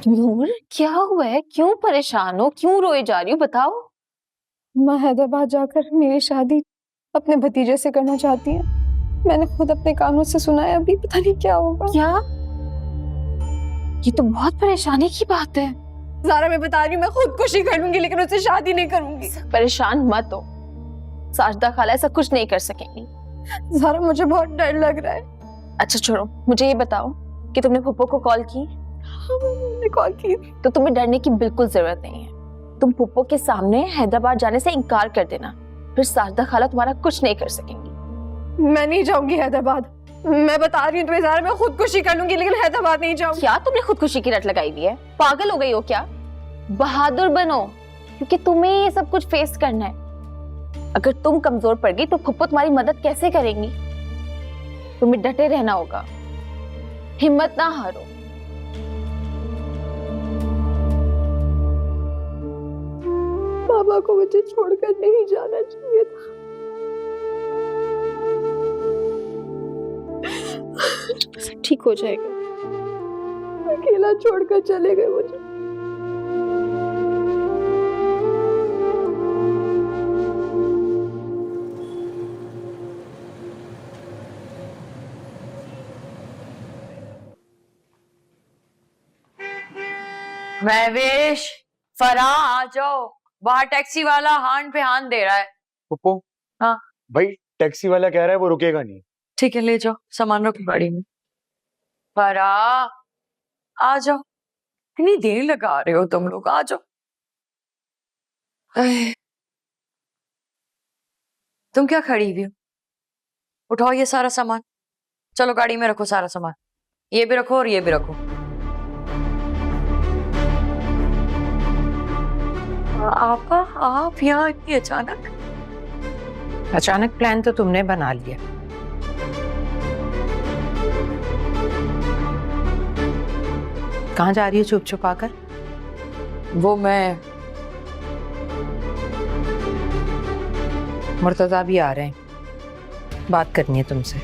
नूर, क्या हुआ है? क्यों परेशान हो? क्यों रोए जा रही हो? बताओ। माँ हैदराबाद जाकर मेरी शादी अपने भतीजे से करना चाहती है। मैंने खुद अपने कानों से सुना है, अभी पता नहीं क्या होगा। क्या? ये तो बहुत परेशानी की बात है। ज़ारा, मैं बता रही हूँ, मैं खुदकुशी कर लूंगी लेकिन उससे शादी नहीं करूंगी। परेशान मत हो, साजदा खाला ऐसा कुछ नहीं कर सकेंगी। ज़ारा, मुझे बहुत डर लग रहा है। अच्छा छोड़ो, मुझे ये बताओ कि तुमने फुप्पो को कॉल की? हाँ, मैंने कॉल की। तो तुम्हें डरने की बिल्कुल जरूरत नहीं है। तुम फुप्पो के सामने हैदराबाद जाने से इनकार कर देना, फिर साजदा खाला तुम्हारा कुछ नहीं कर सकेंगी। मैं नहीं जाऊंगी हैदराबाद, मैं बता रही हूँ तुम्हें ज़ारा, मैं खुदकुशी कर लूंगी लेकिन हैदराबाद नहीं जाऊंगी। क्या तुमने खुदकुशी की रट लगाई हुई है? पागल हो गई हो क्या? बहादुर बनो, क्योंकि तुम्हें ये सब कुछ फेस करना है। अगर तुम कमजोर पड़ गई तो फुप्पो तुम्हारी मदद कैसे करेंगी? तुम्हें डटे रहना होगा, हिम्मत ना हारो। पापा को मुझे छोड़कर नहीं जाना चाहिए था। सब ठीक हो जाएगा। अकेला छोड़कर चले गए मुझे। महवेश, फराह, आ जाओ। बाहर टैक्सी वाला हाथ पे हाथ दे रहा है। पप्पू। हाँ भाई, टैक्सी वाला कह रहा है वो रुकेगा नहीं। ठीक है, ले जाओ, सामान रखो गाड़ी में। फराह, आ जाओ। इतनी देर लगा रहे हो तुम लोग, आ जाओ। तुम क्या खड़ी हुई हो? उठाओ ये सारा सामान, चलो गाड़ी में रखो सारा सामान। ये भी रखो और ये भी रखो। आपा, आप यहाँ इतनी अचानक? अचानक प्लान तो तुमने बना लिया। कहाँ जा रही हो छुप छुपा कर? वो मैं मुर्तजा भी आ रहे हैं, बात करनी है तुमसे।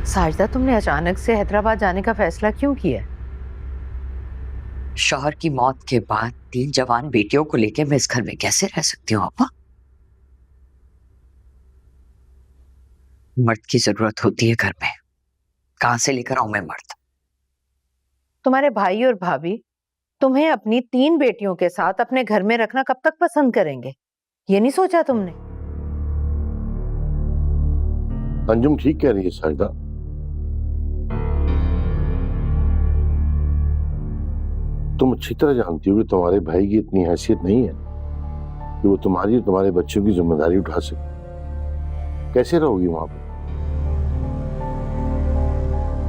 साजदा, तुमने अचानक से हैदराबाद जाने का फैसला क्यों किया? शौहर की मौत के बाद 3 जवान बेटियों को लेकर मैं इस घर में कैसे रह सकती हूँ आपा? मर्द की जरूरत होती है घर में, कहां से लेकर आऊं मैं मर्द? तुम्हारे भाई और भाभी तुम्हें अपनी 3 बेटियों के साथ अपने घर में रखना कब तक पसंद करेंगे? ये नहीं सोचा तुमने? अंजुम ठीक कह रही है साजदा। तुम अच्छी तरह जानती हो कि तुम्हारे भाई की इतनी हैसियत नहीं है कि वो तुम्हारी और तुम्हारे बच्चों की जिम्मेदारी उठा सके। कैसे रहोगी वहां पर?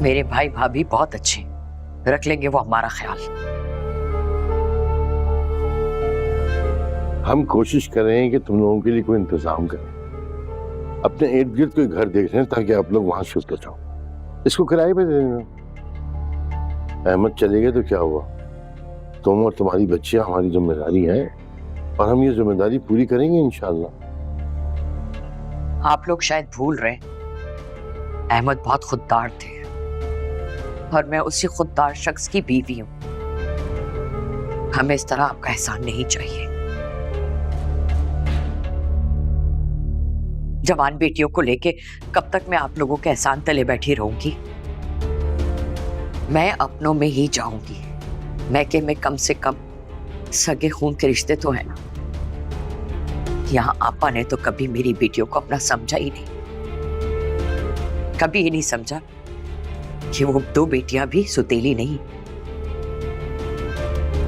मेरे भाई भाभी बहुत अच्छे, रख लेंगे वो हमारा ख्याल। हम कोशिश कर रहे हैं कि तुम लोगों के लिए कोई इंतजाम करें। अपने इर्द गिर्द कोई घर देख रहे हैं ताकि आप लोग वहां शिफ्ट हो जाओ। इसको किराए पे दे देना। अहमद चले गए तो क्या हुआ? तुम और तुम्हारी बच्चियां हमारी जिम्मेदारी है और हम ये जिम्मेदारी पूरी करेंगे इंशाल्लाह। आप लोग शायद भूल रहे हैं, अहमद बहुत खुददार थे और मैं उसी खुददार शख्स की बीवी हूं। हमें इस तरह आपका एहसान नहीं चाहिए। जवान बेटियों को लेके कब तक मैं आप लोगों के एहसान तले बैठी रहूंगी? मैं अपनों में ही जाऊंगी। मैं के में कम से कम सगे खून के रिश्ते तो है ना। यहां आपा ने तो कभी मेरी बेटियों को अपना समझा ही नहीं। कभी ये नहीं समझा कि वो 2 बेटियां भी सुतेली नहीं,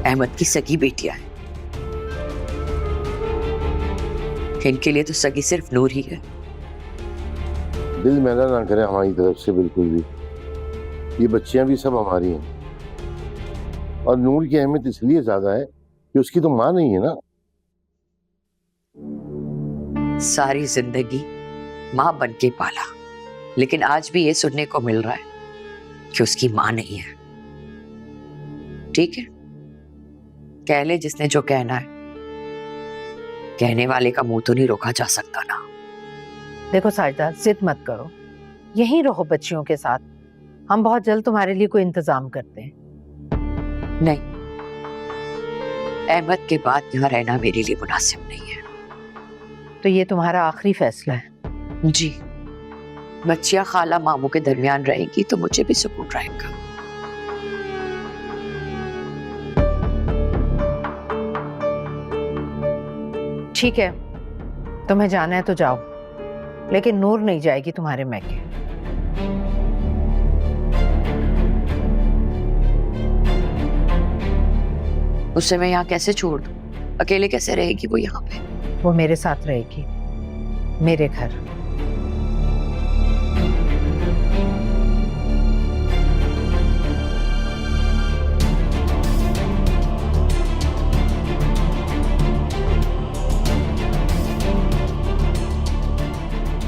अहमद की सगी बेटियां हैं। इनके लिए तो सगी सिर्फ नूर ही है। दिल मैला ना करें हमारी तरफ से बिल्कुल भी। ये बच्चियां भी सब हमारी हैं और नूर की अहमियत इसलिए ज्यादा है कि उसकी तो मां नहीं है ना। सारी जिंदगी मां बन के पाला, लेकिन आज भी ये सुनने को मिल रहा है कि उसकी मां नहीं है। ठीक है, कह ले जिसने जो कहना है। कहने वाले का मुंह तो नहीं रोका जा सकता ना। देखो साजदा, जिद मत करो। यहीं रहो बच्चियों के साथ। हम बहुत जल्द तुम्हारे लिए कोई इंतजाम करते हैं। नहीं, अहमद के बाद यहाँ रहना मेरे लिए मुनासिब नहीं है। तो ये तुम्हारा आखिरी फैसला है? जी, बच्चियां खाला मामू के दरमियान रहेंगी तो मुझे भी सुकून रहेगा। ठीक है, तुम्हें जाना है तो जाओ, लेकिन नूर नहीं जाएगी तुम्हारे मैके। उसे मैं यहाँ कैसे छोड़ दूँ? अकेले कैसे रहेगी वो यहाँ पे? वो मेरे साथ रहेगी, मेरे घर।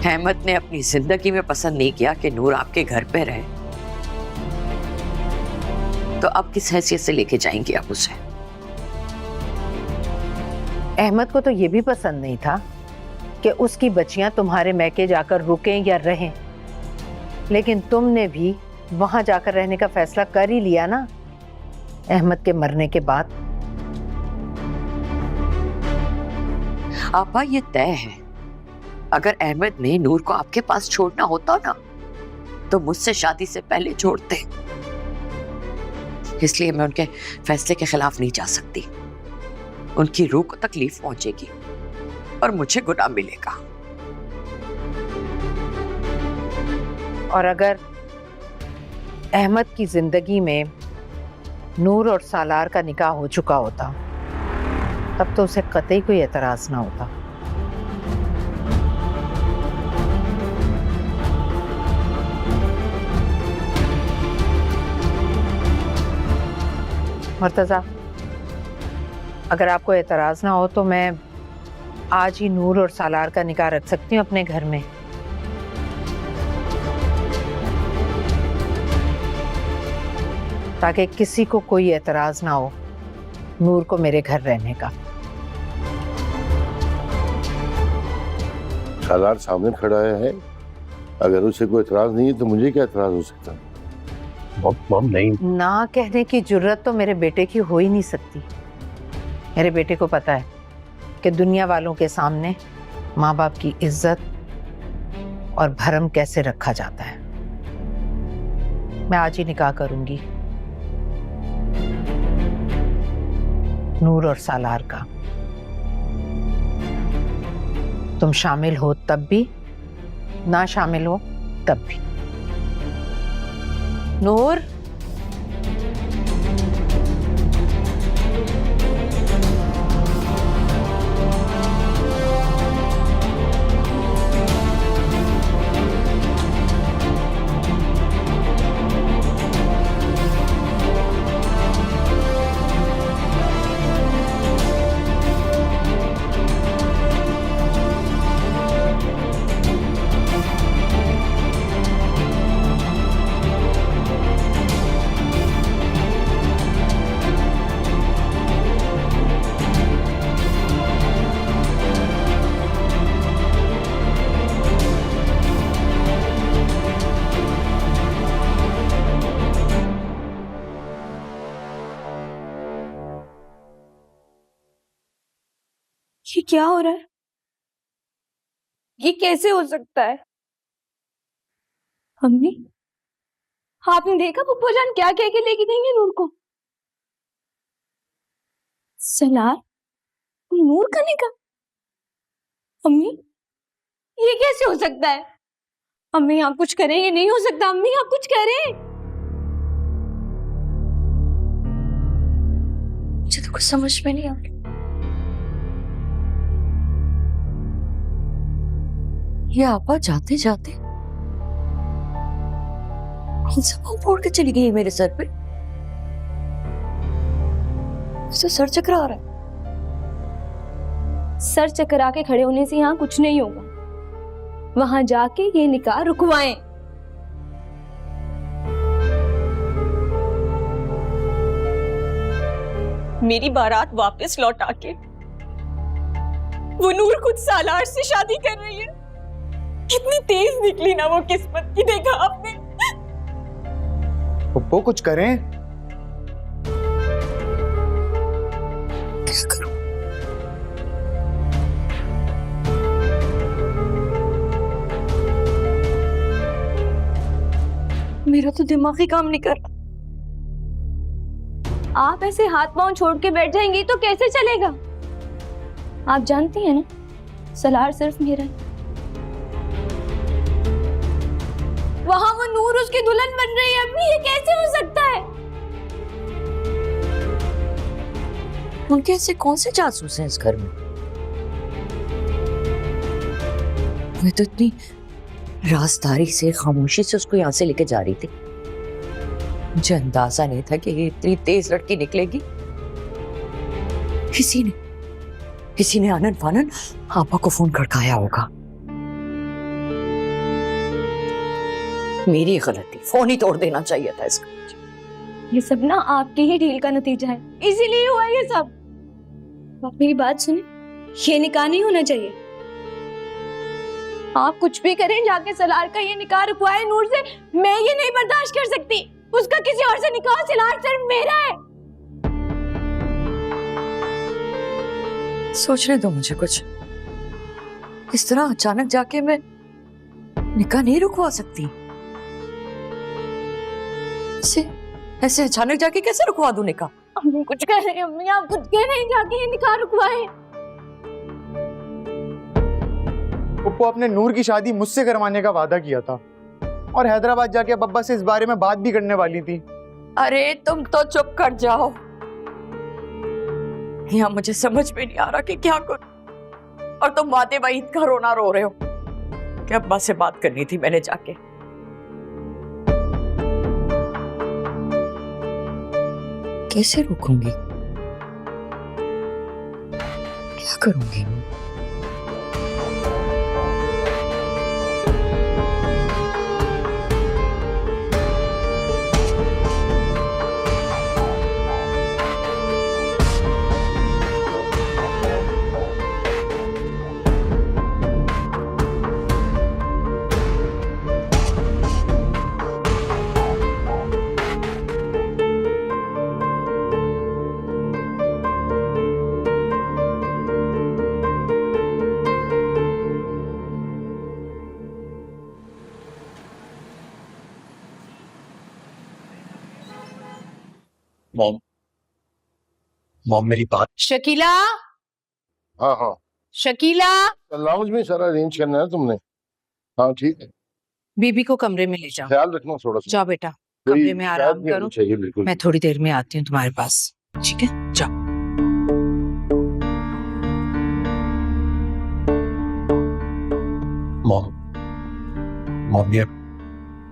अहमद ने अपनी जिंदगी में पसंद नहीं किया कि नूर आपके घर पे रहे, तो अब किस हैसियत से लेके जाएंगे आप उसे? अहमद को तो ये भी पसंद नहीं था कि उसकी बच्चियां तुम्हारे मैके जाकर रुकें या रहें, लेकिन तुमने भी वहां जाकर रहने का फैसला कर ही लिया ना अहमद के मरने के बाद। आपा ये तय है, अगर अहमद ने नूर को आपके पास छोड़ना होता ना तो मुझसे शादी से पहले छोड़ते, इसलिए मैं उनके फैसले के खिलाफ नहीं जा सकती। उनकी रूह को तकलीफ पहुंचेगी और मुझे गुनाह मिलेगा। और अगर अहमद की जिंदगी में नूर और सालार का निकाह हो चुका होता तब तो उसे कतई कोई एतराज ना होता। मुर्तजा, अगर आपको एतराज ना हो तो मैं आज ही नूर और सालार का निकाह रख सकती हूँ अपने घर में। ताकि किसी को कोई एतराज ना हो नूर को मेरे घर रहने का। सालार सामने खड़ा है, अगर उसे कोई एतराज नहीं है तो मुझे क्या एतराज हो सकता है? मॉम नहीं। ना कहने की जुर्रत तो मेरे बेटे की हो ही नहीं सकती। मेरे बेटे को पता है कि दुनिया वालों के सामने माँ बाप की इज्जत और भरम कैसे रखा जाता है। मैं आज ही निकाह करूंगी नूर और सालार का। तुम शामिल हो तब भी, ना शामिल हो तब भी। नूर, ये क्या हो रहा है? ये कैसे हो सकता है? अम्मी, आपने देखा पप्पू जान क्या कह के लेके गई है नूर को? सलार, नूर करने का? अम्मी, ये कैसे हो सकता है? अम्मी आप कुछ करें, ये नहीं हो सकता। अम्मी आप कुछ करें। मुझे तो कुछ समझ में नहीं आ रहा। ये आपा जाते जाते सब फोड़ के चली गई मेरे सर पे। मुझे सर चकरा रहा है। सर चकरा के खड़े होने से यहाँ कुछ नहीं होगा। वहां जाके ये निकाह रुकवाएं। मेरी बारात वापस लौटा के वो नूर खुद सालार से शादी कर रही है। कितनी तेज निकली ना वो किस्मत की, देखा आपने? पप्पू कुछ करें। क्या करूं? मेरा तो दिमाग ही काम नहीं कर रहा। आप ऐसे हाथ पांव छोड़ के बैठ जाएंगी तो कैसे चलेगा? आप जानती हैं ना, सलार सिर्फ मेरा है। वहां वो नूर उसकी दुल्हन बन रही है अम्मी, ये कैसे हो सकता है? उनके ऐसे कौन से जासूस हैं इस घर में? मैं तो इतनी राजदारी से, खामोशी से उसको यहाँ से लेके जा रही थी। मुझे अंदाजा नहीं था कि ये इतनी तेज लड़की निकलेगी। किसी ने आनन फानन आपा को फोन खड़काया होगा। मेरी गलती, फोन ही तोड़ देना चाहिए था इसका। ये सब ना आपकी ही ढील का नतीजा है, इसीलिए हुआ ये सब। आप मेरी बात सुने, ये निकाह नहीं होना चाहिए। आप कुछ भी करें, जाके सलार का ये निकाह रुकवाए नूर से। मैं ये नहीं बर्दाश्त कर सकती। उसका किसी और से निकाह, सलार सिर्फ मेरा है। सोचने दो मुझे कुछ। इस तरह अचानक जाके मैं निकाह नहीं रुकवा सकती। ऐसे अचानक जाके कैसे रुकवा दूं निकाह? अम्मी कुछ कह रहे हैं, अम्मी आप कुछ कह रहे हैं, जाके ये निकाह रुकवाए। पप्पू आपने नूर की शादी मुझसे करवाने का वादा किया था और हैदराबाद जाके अब्बा से इस बारे में बात भी करने वाली थी। अरे तुम तो चुप कर जाओ। यहाँ मुझे समझ में नहीं आ रहा कि क्या करूं। और तुम वादे वईद का रोना रो रहे हो कि अब्बा से बात करनी थी मैंने जाके। कैसे रोकूंगी? क्या करूंगी? मॉम मेरी बात। शकीला, हाँ हाँ, शकीला, लाउंज में सारा अरेंज करना है तुमने। हाँ ठीक है, बीबी को कमरे में ले जाओ। ख्याल रखना थोड़ा सा। जाओ बेटा, कोई कमरे में आराम शिकायत नहीं करो। होनी चाहिए, बिल्कुल। मैं थोड़ी देर में आती हूँ तुम्हारे पास, ठीक है? जाओ।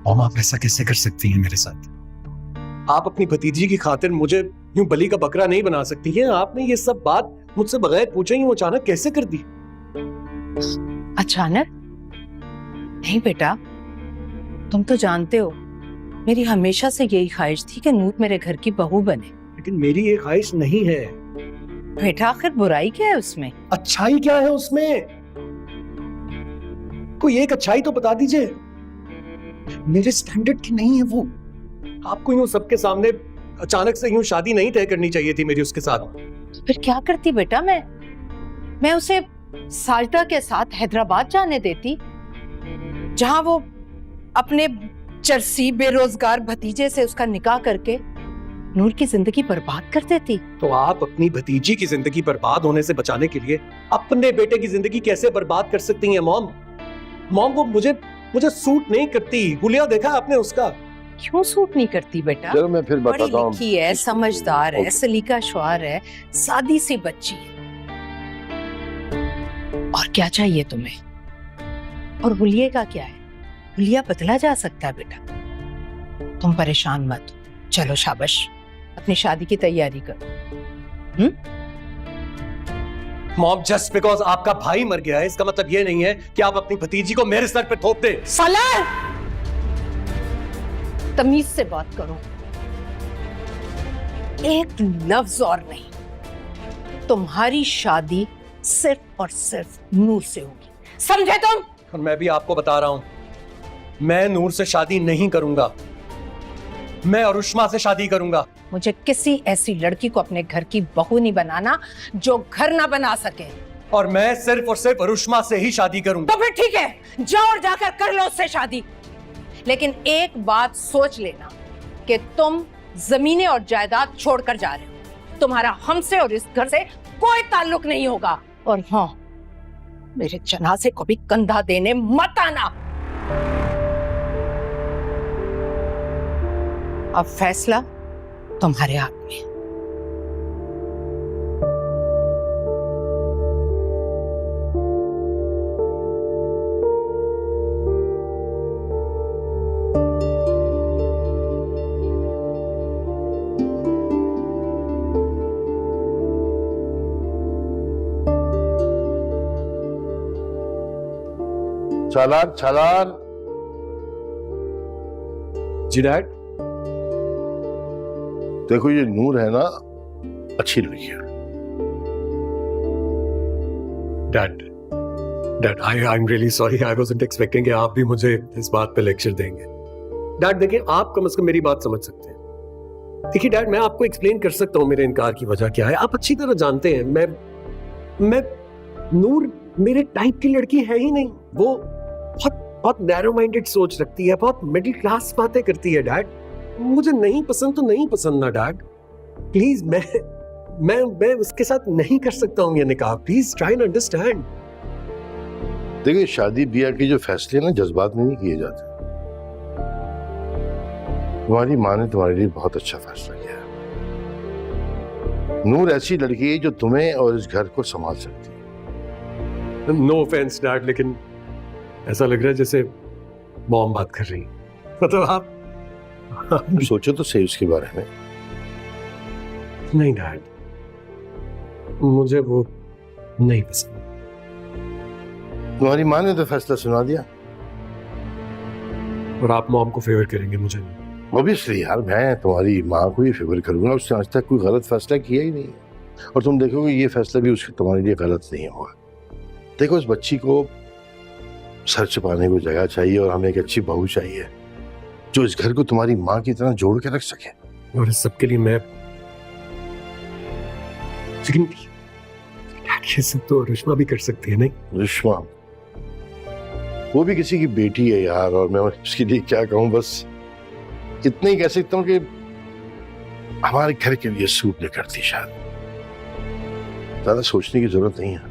मॉम आप ऐसा कैसे कर सकती हैं मेरे साथ? आप अपनी भतीजी की खातिर मुझे यूं बलि का बकरा नहीं बना सकती हैं। आपने ये सब बात मुझसे बगैर पूछे ही अचानक कैसे कर दी? अचानक नहीं बेटा, तुम तो जानते हो मेरी हमेशा से यही ख्वाहिश थी कि नूर मेरे घर की बहू बने। लेकिन मेरी ये ख्वाहिश नहीं है। बेटा आखिर बुराई क्या है उसमें? अच्छाई क्या है उसमें? कोई एक अच्छाई तो बता दीजिए। मेरे स्टैंडर्ड की नहीं है वो। आपको यूं सबके सामने अचानक से यूं शादी नहीं तय करनी चाहिए थी मेरी उसके साथ। फिर क्या करती बेटा? मैं उसे साजदा के साथ हैदराबाद जाने देती, जहां वो अपने चरसी बेरोजगार भतीजे से उसका निकाह करके नूर की जिंदगी बर्बाद कर देती। तो आप अपनी भतीजी की जिंदगी बर्बाद होने से बचाने के लिए अपने बेटे की जिंदगी कैसे बर्बाद कर सकती हैं मॉम? मॉम वो मुझे सूट नहीं करती। हुलिया देखा आपने उसका? क्यों सूट नहीं करती बेटा? चलो मैं फिर पढ़ी बताता हूँ। लिखी है, समझदार है, सलीका शुआर है, सादी सी बच्ची है। और क्या चाहिए तुम्हें? और हुलिये का क्या है? हुलिया बदला जा सकता है बेटा। तुम परेशान मत हो। चलो शाबाश, अपनी शादी की तैयारी करो। मॉम जस्ट बिकॉज आपका भाई मर गया है इसका मतलब ये नहीं है कि आप अपनी भतीजी को मेरे सर पे थोप दे। सलार, तमीज से बात करो, एक लफ्ज और नहीं। तुम्हारी शादी सिर्फ और सिर्फ नूर से होगी, समझे तुम? और मैं भी आपको बता रहा हूं, मैं नूर से शादी नहीं करूंगा, मैं अरुष्मा से शादी करूंगा। मुझे किसी ऐसी लड़की को अपने घर की बहू नहीं बनाना जो घर ना बना सके। और मैं सिर्फ और सिर्फ अरुष्मा से ही शादी करूंगा। तो फिर ठीक है, जाओ और जाकर कर लो उससे शादी। लेकिन एक बात सोच लेना कि तुम जमीनें और जायदाद छोड़कर जा रहे हो। तुम्हारा हमसे और इस घर से कोई ताल्लुक नहीं होगा। और हाँ, मेरे जनाजे को भी कंधा देने मत आना। अब फैसला तुम्हारे हाथ में है। चालान चालान। जी डैड। देखो ये नूर है ना, अच्छी लड़की है। Dad I am really sorry, I wasn't expecting कि आप भी मुझे इस बात पे लेक्चर देंगे। डैड देखिए, आप कम से कम मेरी बात समझ सकते हैं। देखिए डैड, मैं आपको एक्सप्लेन कर सकता हूँ मेरे इनकार की वजह क्या है। आप अच्छी तरह जानते हैं मैं नूर मेरे टाइप की लड़की है ही नहीं। वो बहुत नैरो माइंडेड सोच रखती है, बहुत मिडिल क्लास बातें करती है। डैड मुझे नहीं पसंद तो नहीं पसंद ना डैड, प्लीज मैं उसके साथ नहीं कर सकता हूँ ये निकाह। Please try and understand. देखिए शादी ब्याह के जो फैसले ना जज्बात में नहीं किए जाते। तुम्हारी माँ ने तुम्हारे लिए बहुत अच्छा फैसला किया है। नूर ऐसी लड़की है जो तुम्हें और इस घर को संभाल सकती है। नो ऑफेंस डैड, लेकिन ऐसा लग रहा है जैसे मॉम बात कर रही है। मतलब आप सोचो तो सही उसके बारे में। नहीं डैड, मुझे वो नहीं पसंद। तुम्हारी माँ ने तो फैसला सुना दिया और आप मॉम को फेवर करेंगे मुझे? ऑब्वियसली यार, मैं तुम्हारी माँ को ही फेवर करूंगा। उसने आज तक कोई गलत फैसला किया ही नहीं, और तुम देखोगे ये फैसला भी उसके तुम्हारे लिए गलत नहीं होगा। देखो इस बच्ची को सर छुपाने को जगह चाहिए, और हमें एक अच्छी बहू चाहिए जो इस घर को तुम्हारी माँ की तरह जोड़ के रख सके। और इस सब के लिए मैं, लेकिन ये सब तो रुश्मा भी कर सकती है नहीं? रुश्मा वो भी किसी की बेटी है यार, और मैं उसके लिए क्या कहूँ, बस इतना ही कह सकता हूँ कि हमारे घर के लिए सूट नहीं करती। शायद ज्यादा सोचने की जरूरत नहीं है।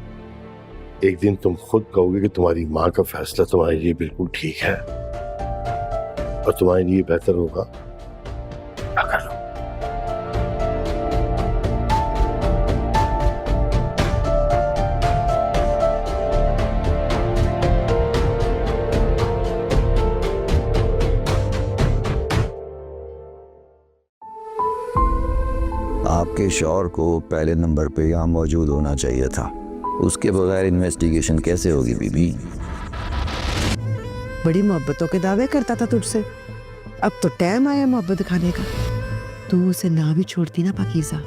एक दिन तुम खुद कहोगे कि तुम्हारी माँ का फैसला तुम्हारे लिए बिल्कुल ठीक है और तुम्हारे लिए बेहतर होगा। क्या कर लो। आपके शौहर को पहले नंबर पे यहाँ मौजूद होना चाहिए था। उसके बगैर इन्वेस्टिगेशन कैसे होगी बीबी? बड़ी मोहब्बतों के दावे करता था तुझसे, अब तो टाइम आया मोहब्बत दिखाने का। तू उसे ना भी छोड़ती ना पाकीज़ा,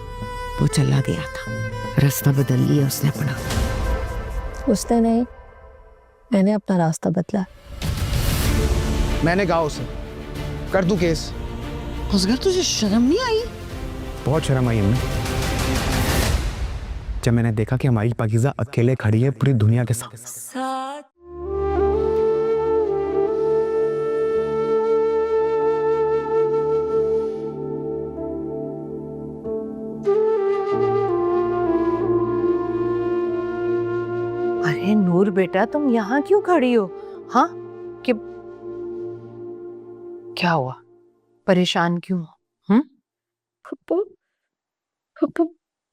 वो चला गया था। रास्ता बदल लिया उसने अपना। उसने नहीं, मैंने अपना रास्ता बदला। मैंने कहा उसे कर दूं केस। असगर तुझे शर्म नहीं आई? बहुत शर्म आई हमें जब मैंने देखा कि हमारी पाकीज़ा अकेले खड़ी है पूरी दुनिया के साथ। अरे नूर बेटा, तुम यहाँ क्यों खड़ी हो? हाँ, कि क्या हुआ? परेशान क्यों हो? पप्पू, पप्पू,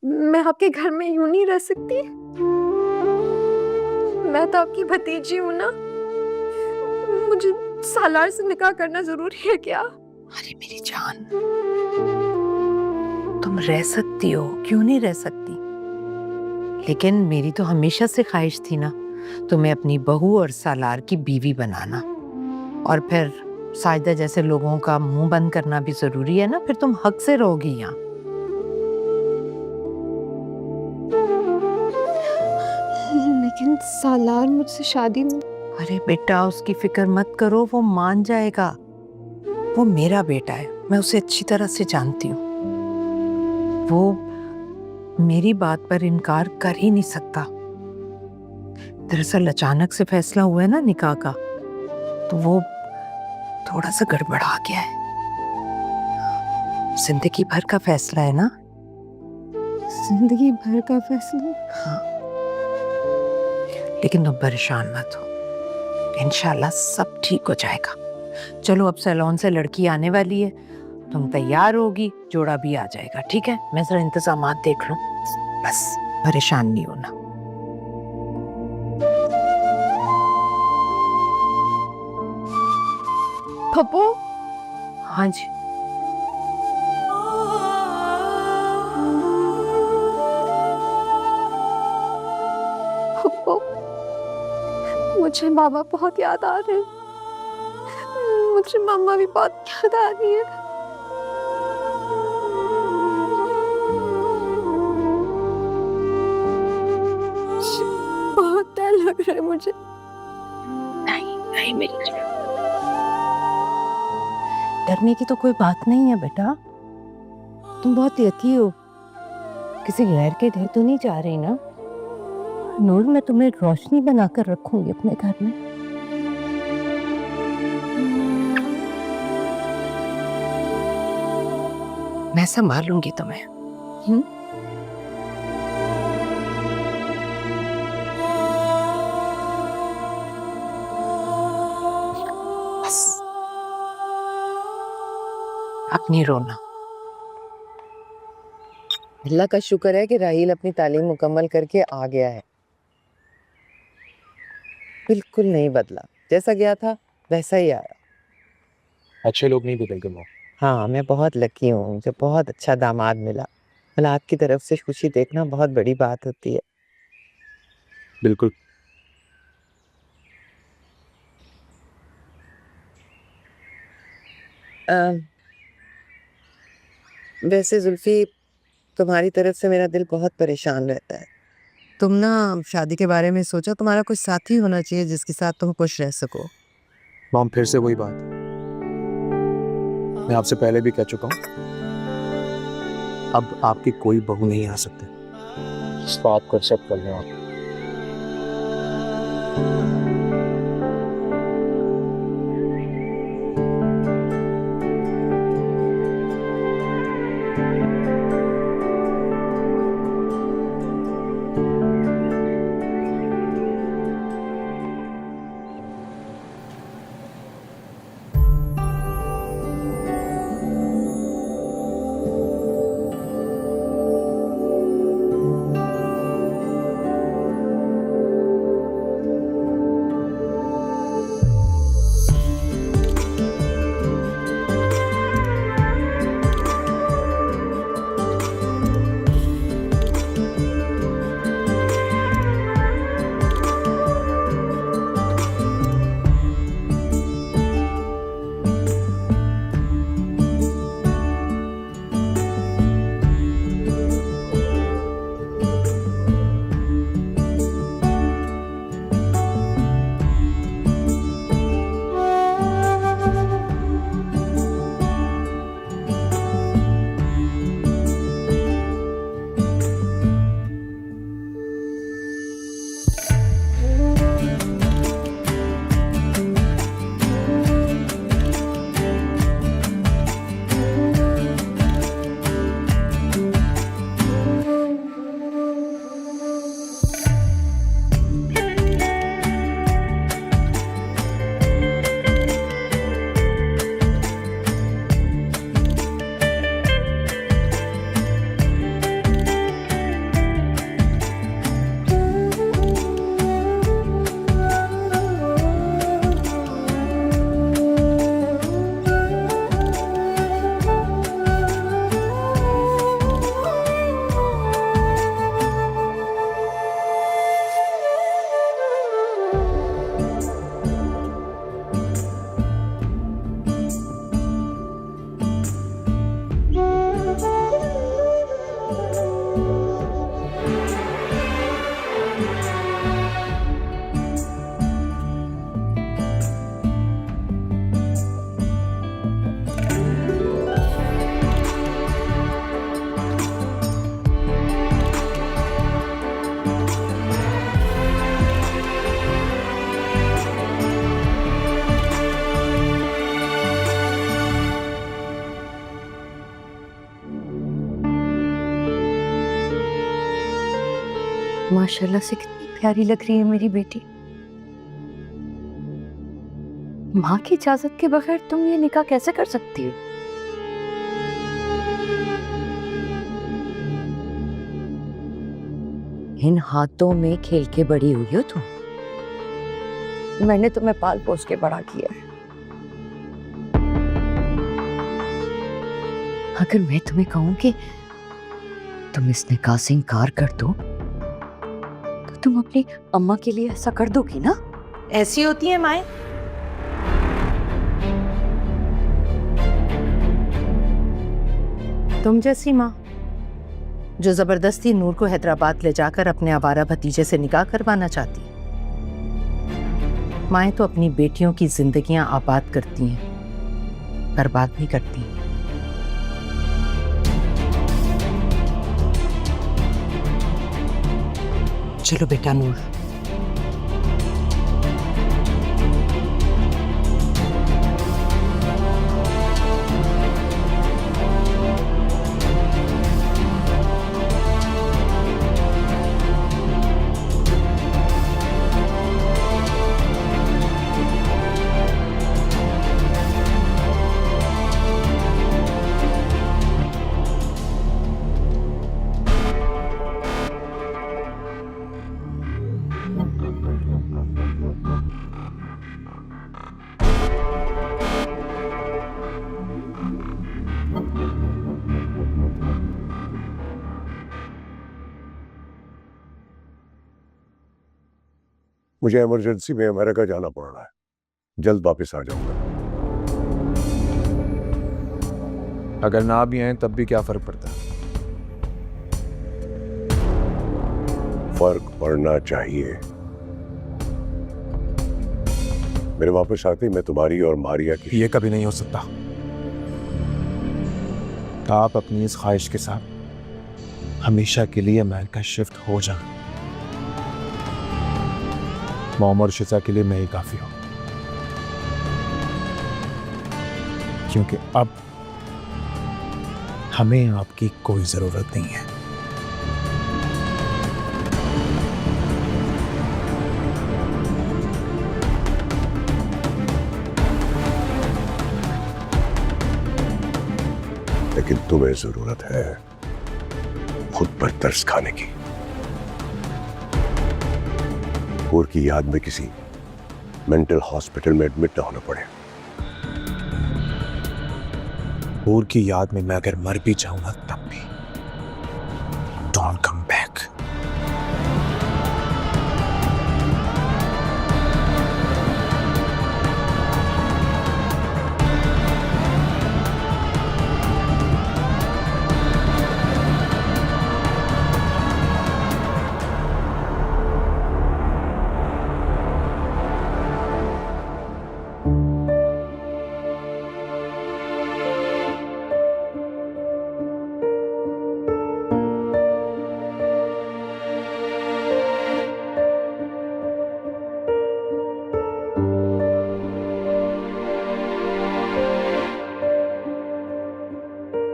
मैं आपके घर में यूं नहीं रह सकती। मैं तो आपकी भतीजी हूँ ना। मुझे सालार से निकाह करना जरूरी है क्या? अरे मेरी जान, तुम रह सकती हो, क्यों नहीं रह सकती? लेकिन मेरी तो हमेशा से ख्वाहिश थी ना तुम्हें अपनी बहू और सालार की बीवी बनाना। और फिर साजिदा जैसे लोगों का मुंह बंद करना भी जरूरी है ना, फिर तुम हक से रहोगी यहाँ। लेकिन सालार मुझसे शादी अरे बेटा, उसकी फिक्र मत करो, वो मान जाएगा। वो मेरा बेटा है, मैं उसे अच्छी तरह से जानती हूँ। वो मेरी बात पर इनकार कर ही नहीं सकता। दरअसल अचानक से फैसला हुआ है ना निकाह का, तो वो थोड़ा सा गड़बड़ा गया है। जिंदगी भर का फैसला है ना। जिंदगी भर का फैसला। हाँ, लेकिन तुम परेशान मत हो, इंशाल्लाह सब ठीक हो जाएगा। चलो, अब सैलून से लड़की आने वाली है, तुम तैयार होगी, जोड़ा भी आ जाएगा। ठीक है, मैं जरा इंतजामात देख लूं, बस परेशान नहीं होना। पप्पू, हाँ जी। पप्पू, मुझे मामा बहुत याद आ रहे हैं। मुझे मम्मा भी बहुत याद आ रही है। बहुत डर लग रहा है मुझे। नहीं नहीं मेरी, डरने की तो कोई बात नहीं है बेटा। तुम बहुत यकी हो, किसी गैर के घर तो नहीं जा रही ना। नूर, मैं तुम्हें रोशनी बनाकर रखूंगी अपने घर में। मैं संभालूंगी तुम्हें। बस अपनी रोना। अल्लाह का शुक्र है कि राहील अपनी तालीम मुकम्मल करके आ गया है। बिल्कुल नहीं बदला, जैसा गया था वैसा ही आया। अच्छे लोग नहीं बदलते माँ। हाँ, मैं बहुत लकी हूँ, मुझे बहुत अच्छा दामाद मिला। औलाद की तरफ से खुशी देखना बहुत बड़ी बात होती है। बिल्कुल। वैसे जुल्फी, तुम्हारी तरफ से मेरा दिल बहुत परेशान रहता है। तुम ना शादी के बारे में सोचो, तुम्हारा कुछ साथी होना चाहिए जिसके साथ तुम खुश रह सको। मॉम, फिर से वही बात। मैं आपसे पहले भी कह चुका हूँ, अब आपकी कोई बहू नहीं आ सकती। इस बात को एक्सेप्ट कर लें आप। माशाल्लाह से कितनी प्यारी लग रही है मेरी बेटी। माँ की इजाजत के बगैर तुम ये निकाह कैसे कर सकती हो? इन हाथों में खेल के बड़ी हुई हो तुम। मैंने तुम्हें पाल पोस के बड़ा किया है। अगर मैं तुम्हें कहूं कि तुम इस निकाह से इनकार कर दो तो तुम अपनी अम्मा के लिए ऐसा कर दोगी ना? ऐसी होती है माएं। तुम जैसी माँ जो जबरदस्ती नूर को हैदराबाद ले जाकर अपने आवारा भतीजे से निकाह करवाना चाहती। माएं तो अपनी बेटियों की जिंदगियां आबाद करती हैं, बर्बाद नहीं करती। चलो बेटा नूर, मुझे इमरजेंसी में अमेरिका जाना पड़ रहा है, जल्द वापस आ जाऊंगा। अगर ना भी आए तब भी क्या फर्क पड़ता है? फर्क पड़ना चाहिए। मेरे वापस आते ही मैं तुम्हारी और मारिया की। ये कभी नहीं हो सकता। आप अपनी इस ख्वाहिश के साथ हमेशा के लिए अमेरिका शिफ्ट हो जाए। मोम और शिजा के लिए मैं ही काफी हूं, क्योंकि अब हमें आपकी कोई जरूरत नहीं है। लेकिन तुम्हें जरूरत है खुद पर तरस खाने की। नूर की याद में किसी मेंटल हॉस्पिटल में एडमिट ना होना पड़े। नूर की याद में मैं अगर मर भी जाऊंगा तब भी डोंट कम बैक।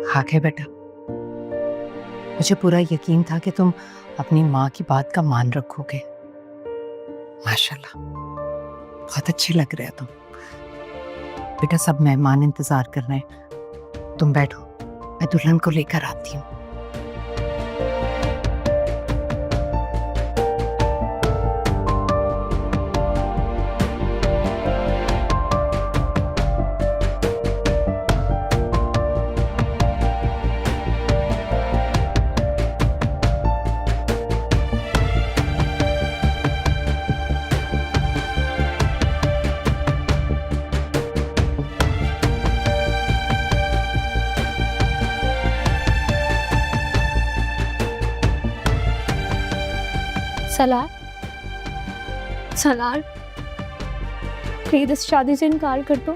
हाँ है बेटा, मुझे पूरा यकीन था कि तुम अपनी माँ की बात का मान रखोगे। माशाल्लाह, बहुत अच्छे लग रहे हो तुम। बेटा सब मेहमान इंतजार कर रहे हैं, तुम बैठो, मैं दुल्हन को लेकर आती हूँ। सलार, सलार, प्लीज इस शादी से इनकार कर दो।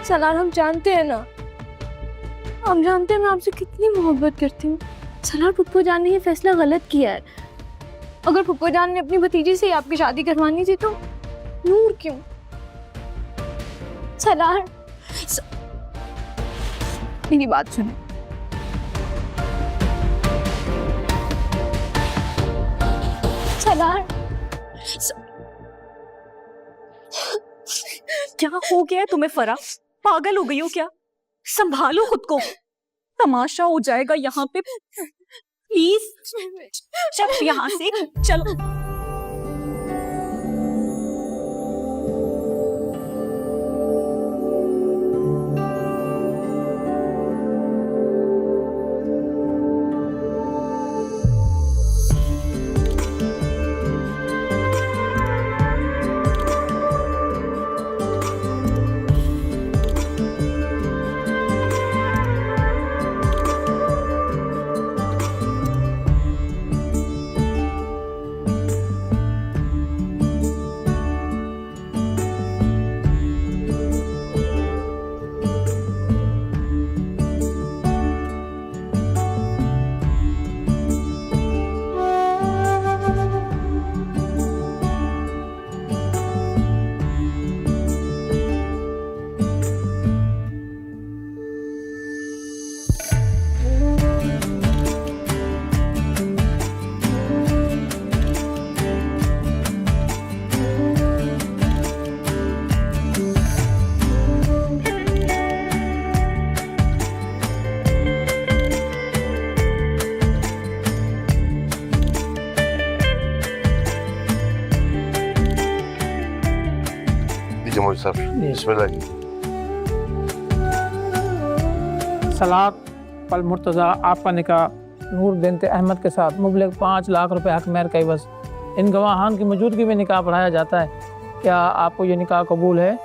सलार, हम जानते हैं ना, हम जानते हैं मैं आपसे कितनी मोहब्बत करती हूँ। सलार, फुप्पो जान ने ये फैसला गलत किया है। अगर फुप्पो जान ने अपनी भतीजी से आपकी शादी करवानी थी तो नूर क्यों? सलार, मेरी बात सुनो। सलार, क्या हो गया है तुम्हें फरा? पागल हो गई हो क्या? संभालो खुद को, तमाशा हो जाएगा यहाँ पे। प्लीज चल यहाँ से, चलो। सर बिस्मिल्लाह। सलाह पल मुर्तज़ा आपका निकाह नूर बिनते अहमद के साथ मुबलग 5 लाख रुपए हक मेहर का बस इन गवाहान की मौजूदगी में निकाह पढ़ाया जाता है। क्या आपको ये निकाह कबूल है?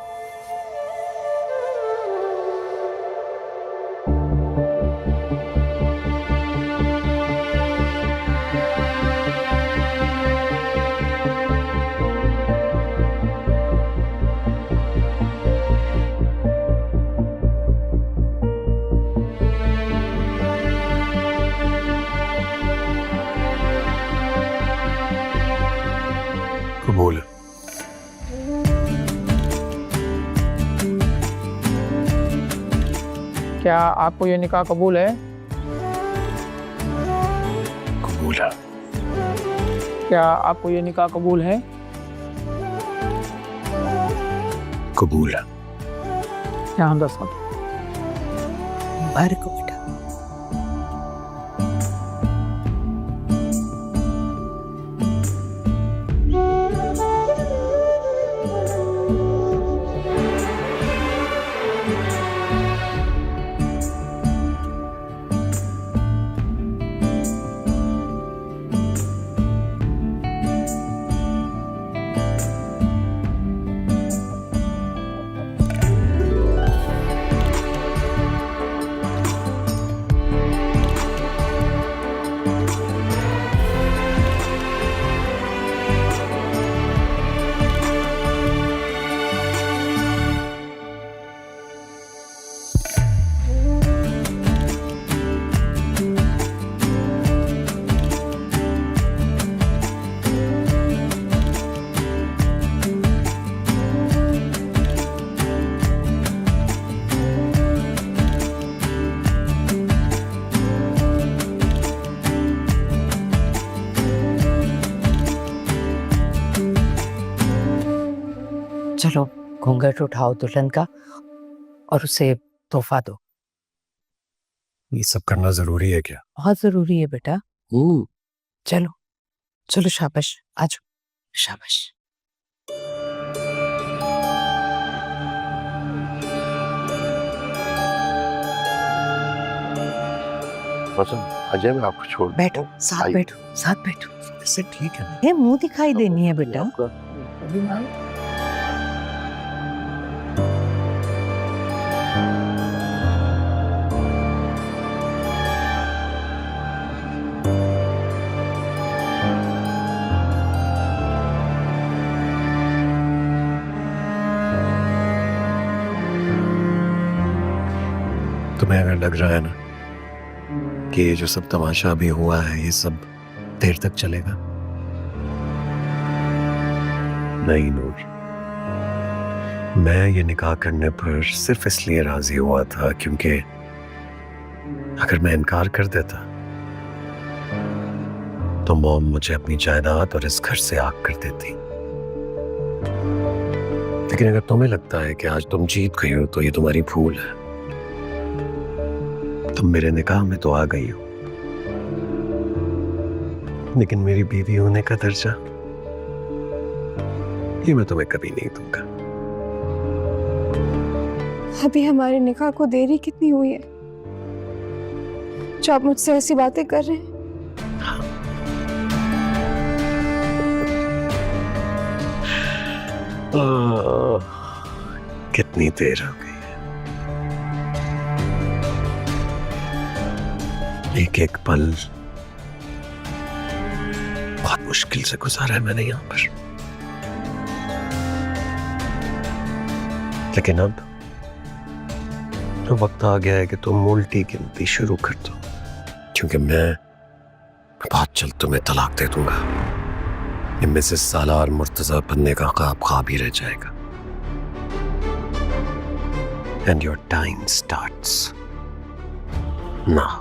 कबूल। क्या आपको ये निकाह कबूल है? कबूल है। क्या आपको ये निकाह कबूल है? कबूल है। क्या हम दस बाहर को बेटा। चलो घूंघट उठाओ दुल्हन का और उसे तोहफा दो। ये सब करना जरूरी है क्या? बहुत जरूरी है बेटा। चलो चलो, शाबाश, आजो, शाबाश। अजय मैं आपको छोड़ बैठो, साथ आइए। बैठो, साथ बैठो। वैसे ठीक है। ये मुंह दिखाई देनी है बेटा। तुम्हें अगर लग रहा है ना कि ये जो सब तमाशा अभी हुआ है ये सब देर तक चलेगा, नहीं नूर, मैं ये निकाह करने पर सिर्फ इसलिए राजी हुआ था क्योंकि अगर मैं इनकार कर देता तो मॉम मुझे अपनी जायदाद और इस घर से आग कर देती। लेकिन अगर तुम्हें लगता है कि आज तुम जीत गई हो तो ये तुम्हारी भूल है। तुम मेरे निकाह में तो आ गई हो, लेकिन मेरी बीवी होने का दर्जा ये मैं तुम्हें कभी नहीं दूंगा। अभी हमारे निकाह को देरी कितनी हुई है जो आप मुझसे ऐसी बातें कर रहे हैं? कितनी देर हो गई है। एक एक पल बहुत मुश्किल से गुजारा है मैंने यहाँ पर, लेकिन अब वक्त आ गया है कि तुम उल्टी गिनती शुरू कर दो, क्योंकि मैं बहुत जल्द तुम्हें तलाक दे दूंगा। ये मिसेस सालार मुर्तजा बनने का ख्वाब ही रह जाएगा। And your time starts now.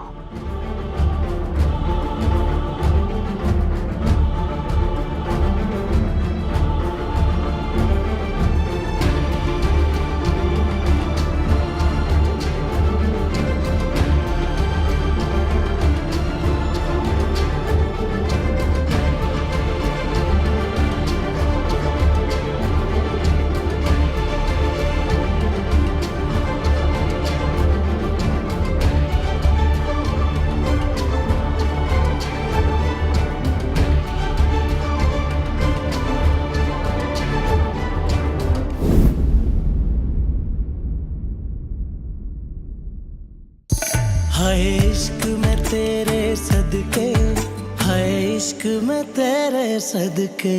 हाय इश्क में तेरे सदके, हाय इश्क में तेरे सदके।